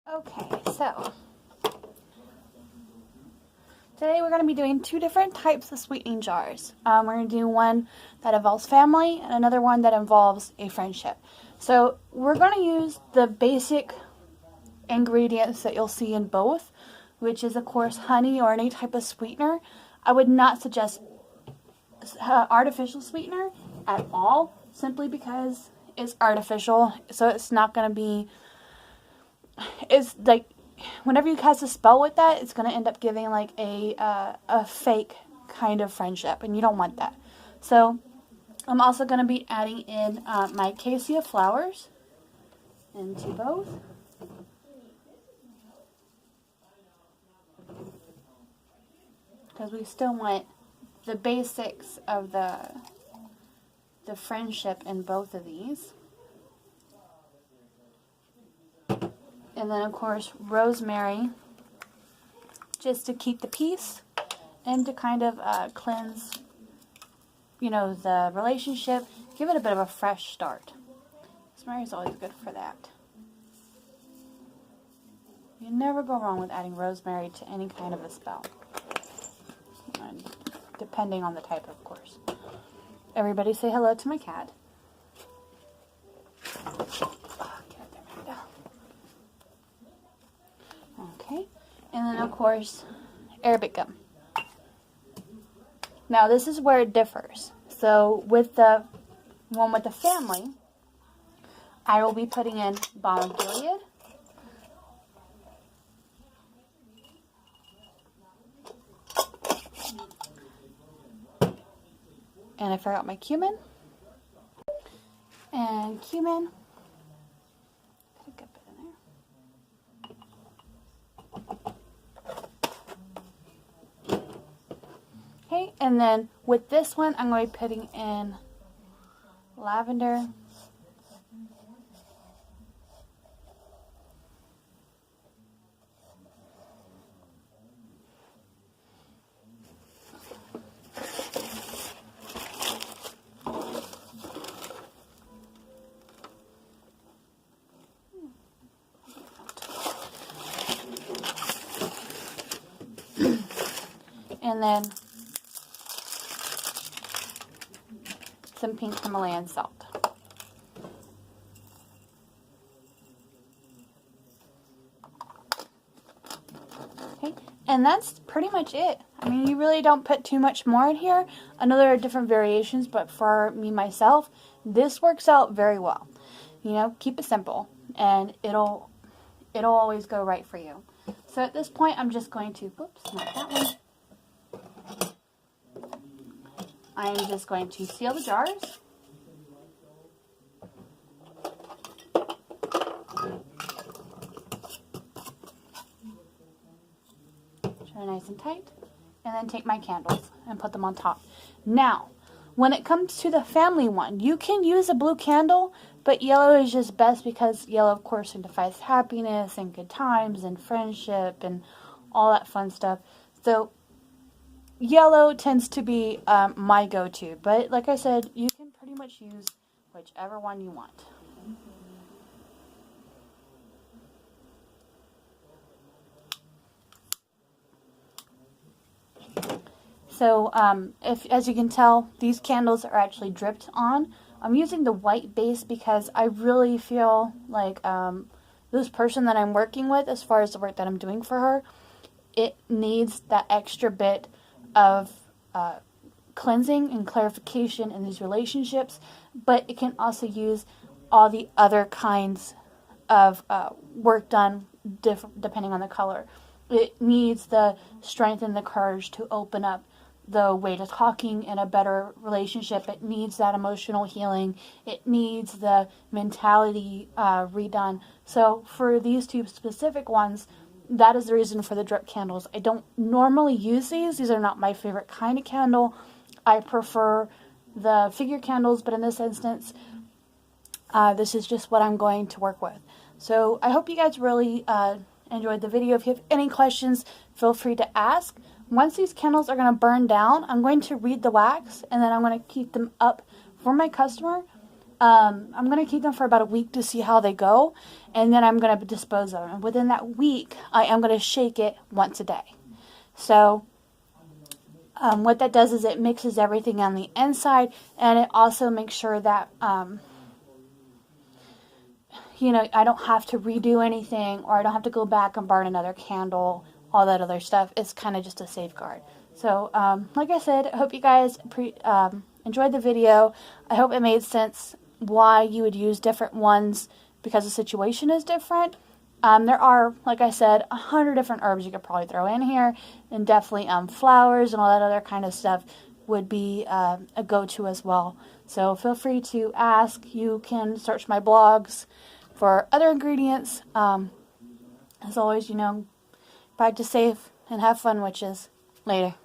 Okay, so today we're going to be doing two different types of sweetening jars. We're going to do one that involves family and another one that involves a friendship. So we're going to use the basic ingredients that you'll see in both, which is of course honey or any type of sweetener. I would not suggest artificial sweetener at all, simply because it's artificial, so it's not going to be, it's like, whenever you cast a spell with that, it's going to end up giving like a fake kind of friendship, and you don't want that. So I'm also going to be adding in my acacia flowers into both. Because we still want the basics of the friendship in both of these. And then, of course, rosemary, just to keep the peace and to kind of cleanse, the relationship. Give it a bit of a fresh start. Rosemary is always good for that. You never go wrong with adding rosemary to any kind of a spell. And depending on the type, of course. Everybody say hello to my cat. Okay, and then of course, Arabic gum. Now this is where it differs. So with the one with the family, I will be putting in balm of Gilead, and I forgot my cumin, and cumin. Put a good bit in there. Okay, and then with this one, I'm going to be putting in lavender, and then some pink Himalayan salt. Okay, and that's pretty much it. I mean, you really don't put too much more in here. I know there are different variations, but for me, myself, this works out very well. Keep it simple, and it'll always go right for you. So at this point, I'm just going to, whoops, not that one. I'm just going to seal the jars. Try nice and tight. And then take my candles and put them on top. Now, when it comes to the family one, you can use a blue candle, but yellow is just best because yellow, of course, signifies happiness and good times and friendship and all that fun stuff. So yellow tends to be my go-to, but like I said, you can pretty much use whichever one you want. So as you can tell, these candles are actually dripped on. I'm using the white base because I really feel like this person that I'm working with, as far as the work that I'm doing for her, it needs that extra bit of cleansing and clarification in these relationships, but it can also use all the other kinds of work done depending on the color. It needs the strength and the courage to open up the way to talking in a better relationship. It needs that emotional healing. It needs the mentality redone. So for these two specific ones, that is the reason for the drip candles. I don't normally use these. These are not my favorite kind of candle. I prefer the figure candles, but in this instance, this is just what I'm going to work with. So I hope you guys really enjoyed the video. If you have any questions, feel free to ask. Once these candles are going to burn down, I'm going to read the wax, and then I'm going to keep them up for my customer I'm going to keep them for about a week to see how they go, and then I'm going to dispose of them. And within that week, I am going to shake it once a day. So what that does is it mixes everything on the inside, and it also makes sure that, I don't have to redo anything, or I don't have to go back and burn another candle, all that other stuff. It's kind of just a safeguard. So, like I said, I hope you guys enjoyed the video. I hope it made sense why you would use different ones, because the situation is different. There are, like I said, 100 different herbs you could probably throw in here, and definitely flowers and all that other kind of stuff would be a go-to as well. So feel free to ask. You can search my blogs for other ingredients. As always, practice safe and have fun, witches. Later.